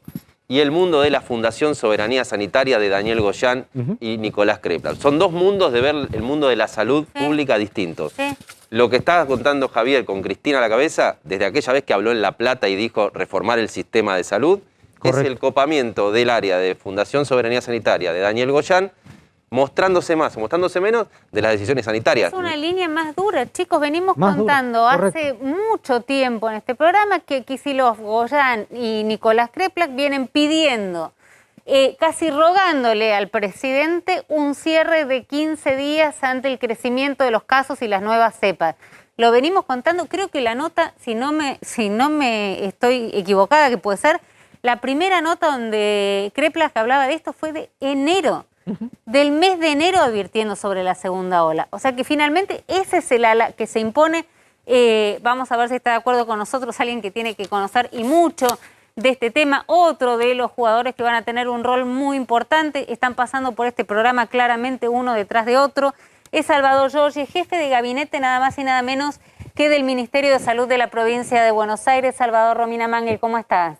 y el mundo de la Fundación Soberanía Sanitaria de Daniel Goyán y Nicolás Kreplak. Son 2 mundos de ver el mundo de la salud pública distintos. Sí. Lo que estaba contando Javier con Cristina a la cabeza, desde aquella vez que habló en La Plata y dijo reformar el sistema de salud, correcto, es el copamiento del área de Fundación Soberanía Sanitaria de Daniel Goyán, mostrándose más o mostrándose menos de las decisiones sanitarias. Es una línea más dura, chicos. Venimos contando hace mucho tiempo en este programa que Kicillof, Goyán y Nicolás Kreplak vienen pidiendo, casi rogándole al presidente un cierre de 15 días ante el crecimiento de los casos y las nuevas cepas. Lo venimos contando, creo que la nota, si no me estoy equivocada, que puede ser, la primera nota donde Kreplak hablaba de esto fue de enero, del mes de enero, advirtiendo sobre la segunda ola. O sea que finalmente ese es el ala que se impone. Vamos a ver si está de acuerdo con nosotros alguien que tiene que conocer y mucho de este tema. Otro de los jugadores que van a tener un rol muy importante, están pasando por este programa claramente uno detrás de otro, es Salvador Giorgi, jefe de gabinete nada más y nada menos que del Ministerio de Salud de la provincia de Buenos Aires. Salvador, Romina Mangel, ¿cómo estás?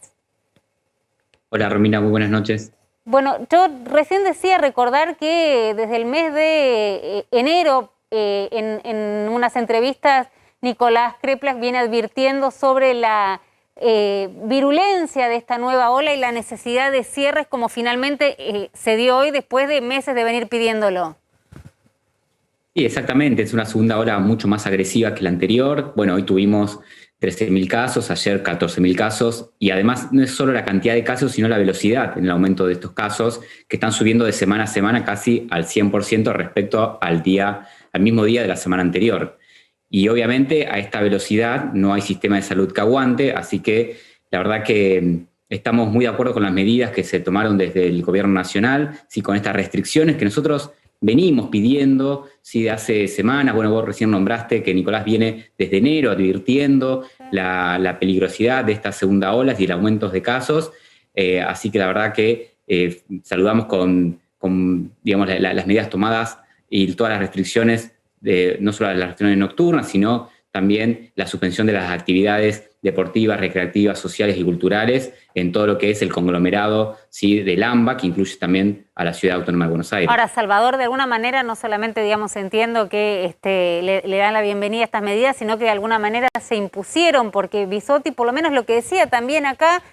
Hola Romina, muy buenas noches. Bueno, yo recién decía recordar que desde el mes de enero, en unas entrevistas, Nicolás Kreplak viene advirtiendo sobre la virulencia de esta nueva ola y la necesidad de cierres, como finalmente se dio hoy después de meses de venir pidiéndolo. Sí, exactamente, es una segunda ola mucho más agresiva que la anterior. Bueno, hoy tuvimos 13.000 casos, ayer 14.000 casos, y además no es solo la cantidad de casos, sino la velocidad en el aumento de estos casos, que están subiendo de semana a semana casi al 100% respecto al mismo día de la semana anterior. Y obviamente a esta velocidad no hay sistema de salud que aguante, así que la verdad que estamos muy de acuerdo con las medidas que se tomaron desde el gobierno nacional, sí, con estas restricciones que nosotros venimos pidiendo, sí, de hace semanas. Bueno, vos recién nombraste que Nicolás viene desde enero advirtiendo la peligrosidad de estas segunda olas y el aumento de casos, así que la verdad que saludamos con digamos, las medidas tomadas y todas las restricciones, no solo las restricciones nocturnas, sino también la suspensión de las actividades deportivas, recreativas, sociales y culturales en todo lo que es el conglomerado, ¿sí?, del AMBA, que incluye también a la Ciudad Autónoma de Buenos Aires. Ahora, Salvador, de alguna manera no solamente, digamos, entiendo que le dan la bienvenida a estas medidas, sino que de alguna manera se impusieron, porque Bisotti, por lo menos lo que decía también acá,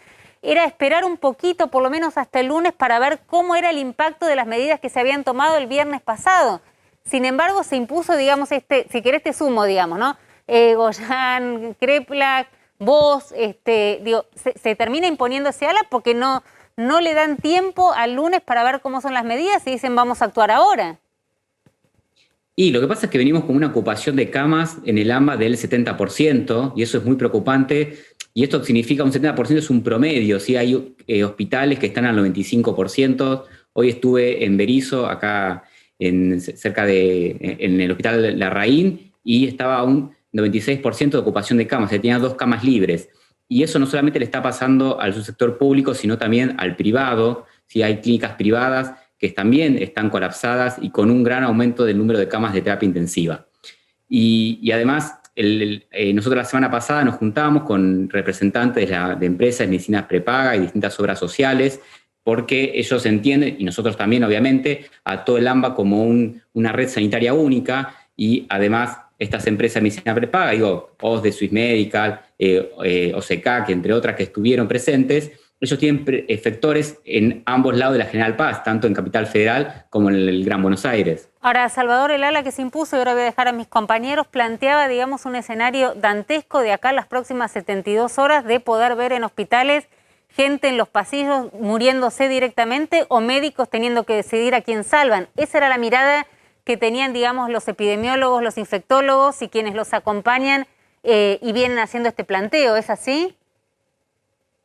era esperar un poquito, por lo menos hasta el lunes, para ver cómo era el impacto de las medidas que se habían tomado el viernes pasado. Sin embargo, se impuso, digamos, si querés te sumo, digamos, ¿no? Goyán, Kreplak, vos, se termina imponiendo ese ala porque no le dan tiempo al lunes para ver cómo son las medidas y dicen vamos a actuar ahora. Y lo que pasa es que venimos con una ocupación de camas en el AMBA del 70%, y eso es muy preocupante, y esto significa un 70% es un promedio, ¿sí? Hay hospitales que están al 95%, hoy estuve en Berisso, acá en el hospital Larraín, y estaba a un 96% de ocupación de camas, o sea, tenía 2 camas libres. Y eso no solamente le está pasando al subsector público, sino también al privado, Sí, hay clínicas privadas que también están colapsadas y con un gran aumento del número de camas de terapia intensiva. Y además, nosotros la semana pasada nos juntamos con representantes de empresas de medicina prepaga y distintas obras sociales, porque ellos entienden, y nosotros también obviamente, a todo el AMBA como una red sanitaria única, y además estas empresas de medicina prepaga, OS de Swiss Medical, OCK, que entre otras que estuvieron presentes, ellos tienen efectores en ambos lados de la General Paz, tanto en Capital Federal como en el Gran Buenos Aires. Ahora, Salvador, el ala que se impuso, y ahora voy a dejar a mis compañeros, planteaba, digamos, un escenario dantesco de acá a las próximas 72 horas de poder ver en hospitales gente en los pasillos muriéndose directamente o médicos teniendo que decidir a quién salvan. Esa era la mirada que tenían, digamos, los epidemiólogos, los infectólogos y quienes los acompañan y vienen haciendo este planteo. ¿Es así?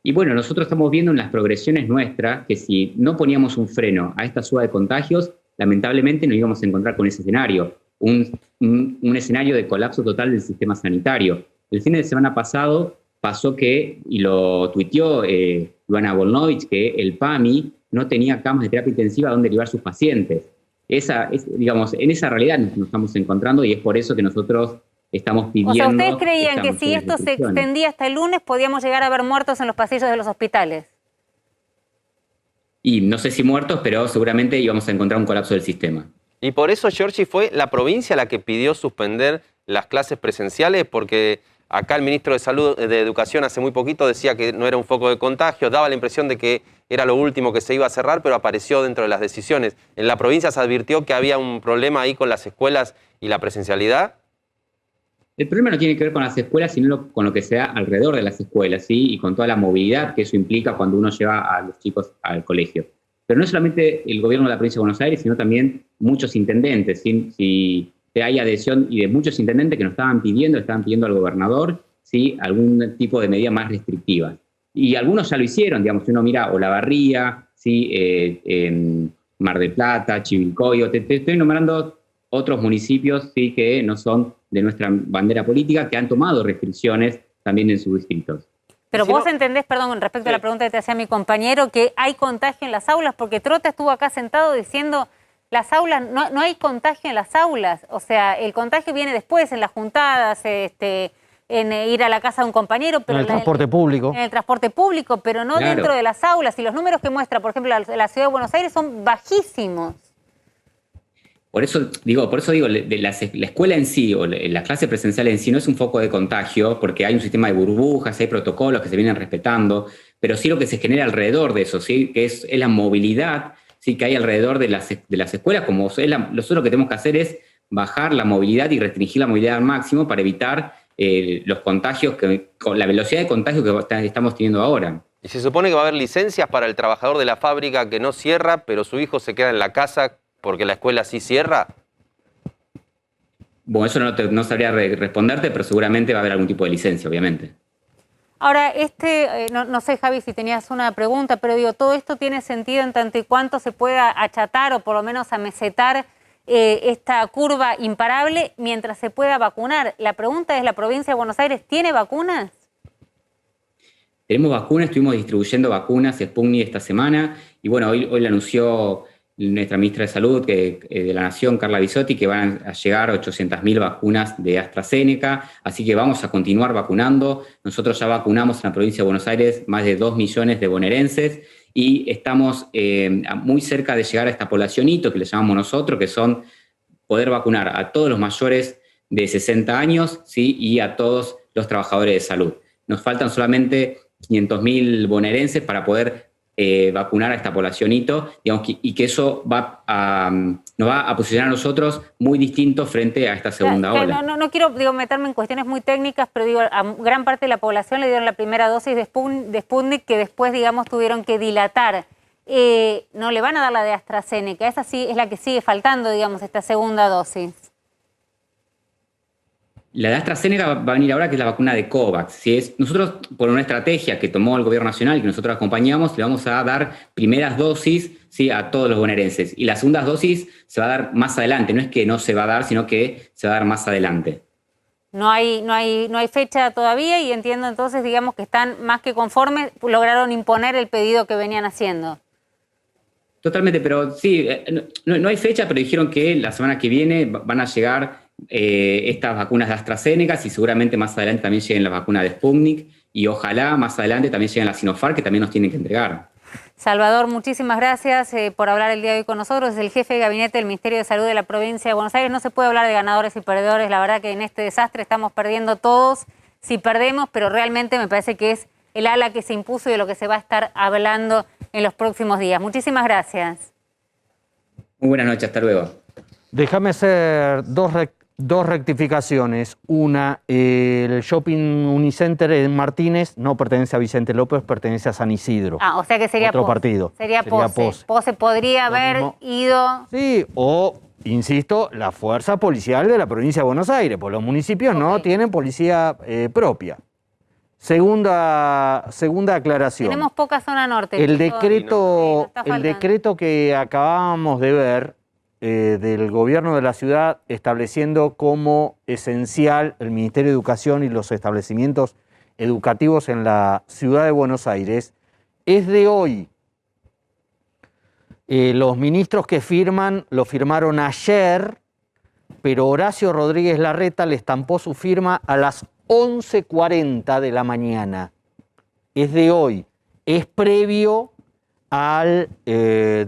Y bueno, nosotros estamos viendo en las progresiones nuestras que si no poníamos un freno a esta suba de contagios, lamentablemente nos íbamos a encontrar con ese escenario, un escenario de colapso total del sistema sanitario. El fin de semana pasado pasó que, y lo tuiteó Ivana Volnovich, que el PAMI no tenía camas de terapia intensiva donde derivar sus pacientes. Digamos, en esa realidad nos estamos encontrando y es por eso que nosotros estamos pidiendo... O sea, ¿ustedes creían que si esto se extendía hasta el lunes podíamos llegar a ver muertos en los pasillos de los hospitales? Y no sé si muertos, pero seguramente íbamos a encontrar un colapso del sistema. Y por eso, Giorgi, fue la provincia la que pidió suspender las clases presenciales, porque acá el ministro de Educación hace muy poquito decía que no era un foco de contagio, daba la impresión de que era lo último que se iba a cerrar, pero apareció dentro de las decisiones. ¿En la provincia se advirtió que había un problema ahí con las escuelas y la presencialidad? El problema no tiene que ver con las escuelas, sino con lo que se da alrededor de las escuelas, ¿sí? Y con toda la movilidad que eso implica cuando uno lleva a los chicos al colegio. Pero no solamente el gobierno de la provincia de Buenos Aires, sino también muchos intendentes, ¿sí? Si hay adhesión y de muchos intendentes que nos estaban pidiendo al gobernador, ¿sí? Algún tipo de medida más restrictiva. Y algunos ya lo hicieron, digamos, si uno mira Olavarría, ¿sí? Mar del Plata, Chivilcoy, te estoy nombrando otros municipios, ¿sí? Que no son de nuestra bandera política, que han tomado restricciones también en sus distritos. Pero vos entendés, perdón, respecto a la pregunta que te hacía mi compañero, que hay contagio en las aulas, porque Trota estuvo acá sentado diciendo, las aulas, no hay contagio en las aulas, o sea, el contagio viene después, en las juntadas, en ir a la casa de un compañero. Pero en el transporte público. En el transporte público, pero no dentro de las aulas. Y los números que muestra, por ejemplo, la ciudad de Buenos Aires son bajísimos. Por eso digo, la escuela en sí, o la clase presencial en sí, no es un foco de contagio, porque hay un sistema de burbujas, hay protocolos que se vienen respetando, pero sí lo que se genera alrededor de eso, ¿sí? Que es la movilidad, ¿sí? Que hay alrededor de las escuelas, como nosotros lo que tenemos que hacer es bajar la movilidad y restringir la movilidad al máximo para evitar los contagios, con la velocidad de contagio que estamos teniendo ahora. Y se supone que va a haber licencias para el trabajador de la fábrica que no cierra, pero su hijo se queda en la casa porque la escuela sí cierra. Bueno, eso no sabría responderte, pero seguramente va a haber algún tipo de licencia, obviamente. Ahora, no sé, Javi, si tenías una pregunta, pero digo, todo esto tiene sentido en tanto y cuanto se pueda achatar o por lo menos amesetar esta curva imparable mientras se pueda vacunar. La pregunta es, ¿la provincia de Buenos Aires tiene vacunas? Tenemos vacunas, estuvimos distribuyendo vacunas Sputnik esta semana y bueno, hoy le anunció nuestra ministra de Salud de la Nación, Carla Bisotti, que van a llegar 800.000 vacunas de AstraZeneca, así que vamos a continuar vacunando. Nosotros ya vacunamos en la provincia de Buenos Aires más de 2 millones de bonaerenses y estamos muy cerca de llegar a esta población hito que le llamamos nosotros, que son poder vacunar a todos los mayores de 60 años, ¿sí? Y a todos los trabajadores de salud. Nos faltan solamente 500.000 bonaerenses para poder vacunar a esta población hito, digamos, y que eso nos va a posicionar a nosotros muy distintos frente a esta segunda ola. No quiero meterme en cuestiones muy técnicas, pero a gran parte de la población le dieron la primera dosis de Sputnik que después, digamos, tuvieron que dilatar. No le van a dar la de AstraZeneca, esa sí es la que sigue faltando, digamos, esta segunda dosis. La de AstraZeneca va a venir ahora, que es la vacuna de COVAX. Nosotros, por una estrategia que tomó el gobierno nacional y que nosotros acompañamos, le vamos a dar primeras dosis, ¿sí? A todos los bonaerenses. Y las segundas dosis se va a dar más adelante. No es que no se va a dar, sino que se va a dar más adelante. No hay fecha todavía y entiendo entonces, digamos, que están más que conformes, lograron imponer el pedido que venían haciendo. Totalmente, pero sí, no hay fecha, pero dijeron que la semana que viene van a llegar estas vacunas de AstraZeneca y seguramente más adelante también lleguen las vacunas de Sputnik y ojalá más adelante también lleguen las Sinopharm, que también nos tienen que entregar. Salvador, muchísimas gracias por hablar el día de hoy con nosotros. Es el jefe de gabinete del Ministerio de Salud de la provincia de Buenos Aires. No se puede hablar de ganadores y perdedores. La verdad que en este desastre estamos perdiendo todos. Si perdemos, pero realmente me parece que es el ala que se impuso y de lo que se va a estar hablando en los próximos días. Muchísimas gracias. Muy buenas noches, hasta luego. Déjame hacer dos rectificaciones. Una, el Shopping Unicenter en Martínez no pertenece a Vicente López, pertenece a San Isidro. O sea que sería otro Pose. partido. Sería Pose. Pose podría haber ido... Sí, o, insisto, la fuerza policial de la provincia de Buenos Aires, porque los municipios no tienen policía propia. Segunda aclaración. Tenemos poca zona norte. El decreto que acabamos de ver del gobierno de la ciudad estableciendo como esencial el Ministerio de Educación y los establecimientos educativos en la ciudad de Buenos Aires es de hoy. Los ministros que firman lo firmaron ayer, pero Horacio Rodríguez Larreta le estampó su firma a las 11:40 de la mañana. Es de hoy. Es previo al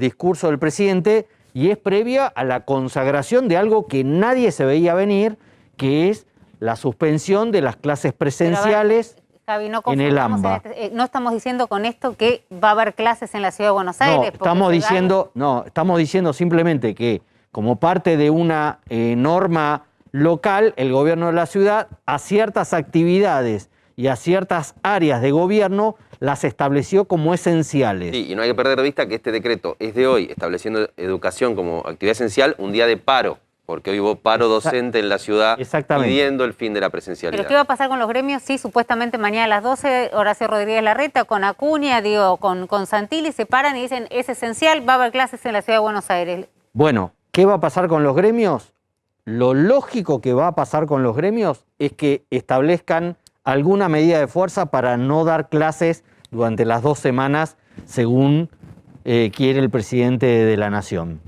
discurso del presidente y es previa a la consagración de algo que nadie se veía venir, que es la suspensión de las clases presenciales. Javi, no en el AMBA. No estamos diciendo con esto que va a haber clases en la ciudad de Buenos Aires. Estamos diciendo simplemente que como parte de una norma local, el gobierno de la ciudad a ciertas actividades y a ciertas áreas de gobierno las estableció como esenciales. Sí, y no hay que perder de vista que este decreto es de hoy, estableciendo educación como actividad esencial, un día de paro, porque hoy hubo paro docente en la ciudad pidiendo el fin de la presencialidad. ¿Pero qué va a pasar con los gremios? Sí, supuestamente mañana a las 12, Horacio Rodríguez Larreta con Acuña, con Santilli, se paran y dicen es esencial, va a haber clases en la ciudad de Buenos Aires. Bueno, ¿qué va a pasar con los gremios? Lo lógico que va a pasar con los gremios es que establezcan alguna medida de fuerza para no dar clases durante las 2 semanas según quiere el presidente de la Nación.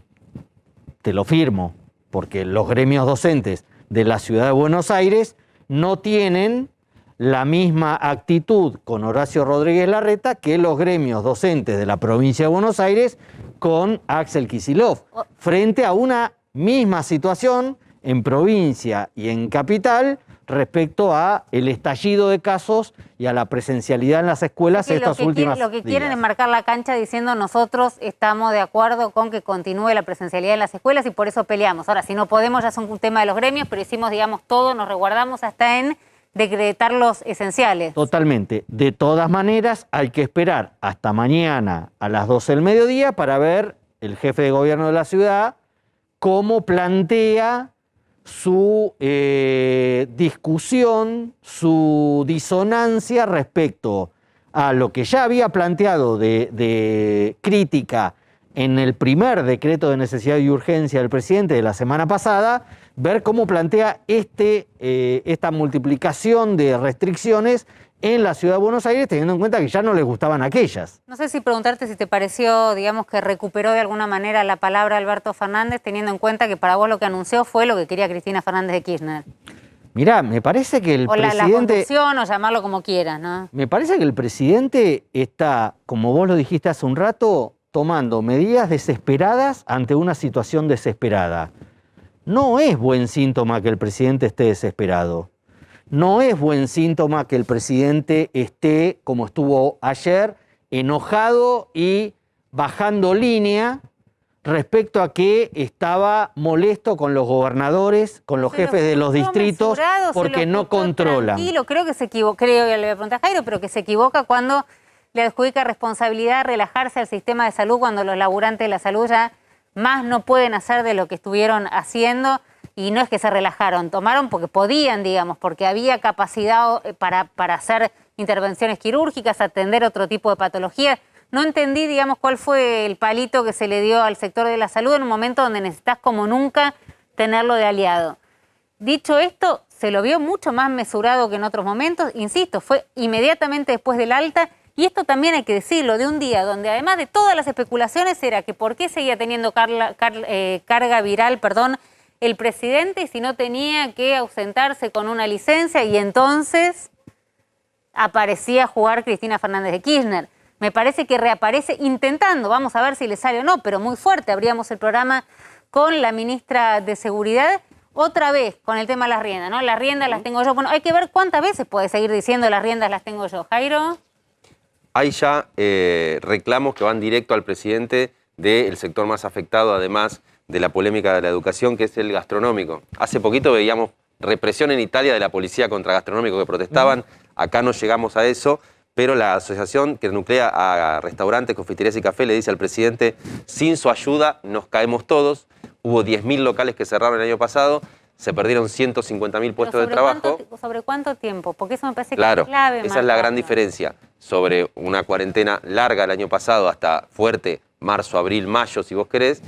Te lo firmo, porque los gremios docentes de la ciudad de Buenos Aires no tienen la misma actitud con Horacio Rodríguez Larreta que los gremios docentes de la provincia de Buenos Aires con Axel Kicillof, frente a una misma situación en provincia y en capital respecto a el estallido de casos y a la presencialidad en las escuelas estas últimas días. Lo que quieren es marcar la cancha diciendo nosotros estamos de acuerdo con que continúe la presencialidad en las escuelas y por eso peleamos. Ahora, si no podemos ya es un tema de los gremios, pero hicimos, digamos, todo, nos resguardamos hasta en decretar los esenciales. Totalmente. De todas maneras, hay que esperar hasta mañana a las 12 del mediodía para ver el jefe de gobierno de la ciudad cómo plantea su discusión, su disonancia respecto a lo que ya había planteado de crítica en el primer decreto de necesidad y urgencia del presidente de la semana pasada, ver cómo plantea esta multiplicación de restricciones en la ciudad de Buenos Aires, teniendo en cuenta que ya no les gustaban aquellas. No sé si preguntarte si te pareció, digamos, que recuperó de alguna manera la palabra Alberto Fernández, teniendo en cuenta que para vos lo que anunció fue lo que quería Cristina Fernández de Kirchner. Mirá, me parece que el presidente... la conducción, o llamarlo como quieras, ¿no? Me parece que el presidente está, como vos lo dijiste hace un rato, tomando medidas desesperadas ante una situación desesperada. No es buen síntoma que el presidente esté desesperado. No es buen síntoma que el presidente esté, como estuvo ayer, enojado y bajando línea respecto a que estaba molesto con los gobernadores, con los jefes de los distritos, porque no controlan. Tranquilo, creo que se equivoca, creo que le voy a preguntar a Jairo, pero que se equivoca cuando le adjudica responsabilidad relajarse al sistema de salud cuando los laburantes de la salud ya más no pueden hacer de lo que estuvieron haciendo. Y no es que se relajaron, tomaron porque podían, digamos, porque había capacidad para hacer intervenciones quirúrgicas, atender otro tipo de patología. No entendí, digamos, cuál fue el palito que se le dio al sector de la salud en un momento donde necesitas como nunca tenerlo de aliado. Dicho esto, se lo vio mucho más mesurado que en otros momentos. Insisto, fue inmediatamente después del alta Y esto también hay que decirlo, de un día donde además de todas las especulaciones era que por qué seguía teniendo carga viral, el presidente, y si no tenía que ausentarse con una licencia, y entonces aparecía a jugar Cristina Fernández de Kirchner. Me parece que reaparece intentando, vamos a ver si le sale o no, pero muy fuerte. Abríamos el programa con la ministra de Seguridad, otra vez con el tema de las riendas, ¿no? Las riendas las tengo yo. Bueno, hay que ver cuántas veces puede seguir diciendo las riendas las tengo yo. Jairo. Hay ya reclamos que van directo al presidente del sector más afectado, además de la polémica de la educación, que es el gastronómico. Hace poquito veíamos represión en Italia de la policía contra gastronómicos que protestaban. Acá no llegamos a eso, pero la asociación que nuclea a restaurantes, confiterías y café le dice al presidente, sin su ayuda nos caemos todos. Hubo 10.000 locales que cerraron el año pasado, se perdieron 150.000 puestos de trabajo. ¿Sobre cuánto tiempo? Porque eso me parece claro, que es clave. Esa es la gran diferencia. Sobre una cuarentena larga el año pasado, hasta fuerte, marzo, abril, mayo, si vos querés,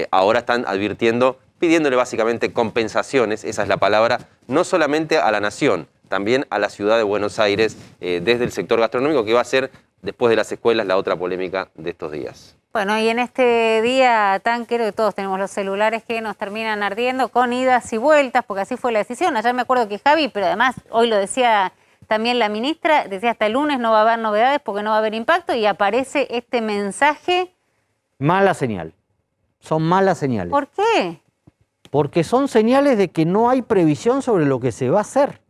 ahora están advirtiendo, pidiéndole básicamente compensaciones, esa es la palabra, no solamente a la nación, también a la ciudad de Buenos Aires, desde el sector gastronómico, que va a ser, después de las escuelas, la otra polémica de estos días. Bueno, y en este día tan creo que todos tenemos los celulares que nos terminan ardiendo con idas y vueltas, porque así fue la decisión. Ayer me acuerdo que Javi, pero además hoy lo decía también la ministra, decía hasta el lunes no va a haber novedades porque no va a haber impacto, y aparece este mensaje. Mala señal. Son malas señales. ¿Por qué? Porque son señales de que no hay previsión sobre lo que se va a hacer.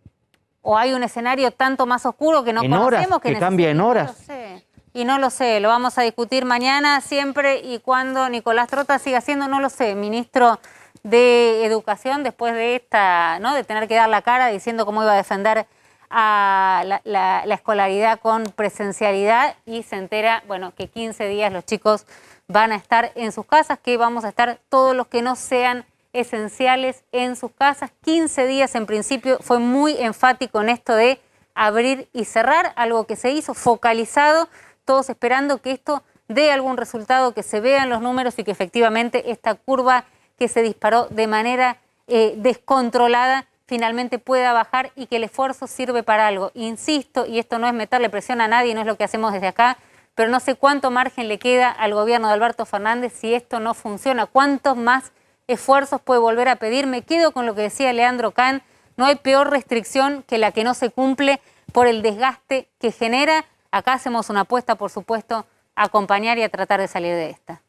¿O hay un escenario tanto más oscuro que no conocemos? Que cambia en horas. No lo sé. Y no lo sé, lo vamos a discutir mañana siempre y cuando Nicolás Trota siga siendo, no lo sé, ministro de Educación después de esta, ¿no? De tener que dar la cara diciendo cómo iba a defender a la escolaridad con presencialidad, y se entera, bueno, que 15 días los chicos van a estar en sus casas, que vamos a estar todos los que no sean esenciales en sus casas. 15 días en principio, fue muy enfático en esto de abrir y cerrar, algo que se hizo focalizado, todos esperando que esto dé algún resultado, que se vean los números y que efectivamente esta curva que se disparó de manera descontrolada finalmente pueda bajar y que el esfuerzo sirve para algo. Insisto, y esto no es meterle presión a nadie, no es lo que hacemos desde acá, pero no sé cuánto margen le queda al gobierno de Alberto Fernández si esto no funciona, cuántos más esfuerzos puede volver a pedir. Me quedo con lo que decía Leandro Can, no hay peor restricción que la que no se cumple por el desgaste que genera. Acá hacemos una apuesta, por supuesto, a acompañar y a tratar de salir de esta.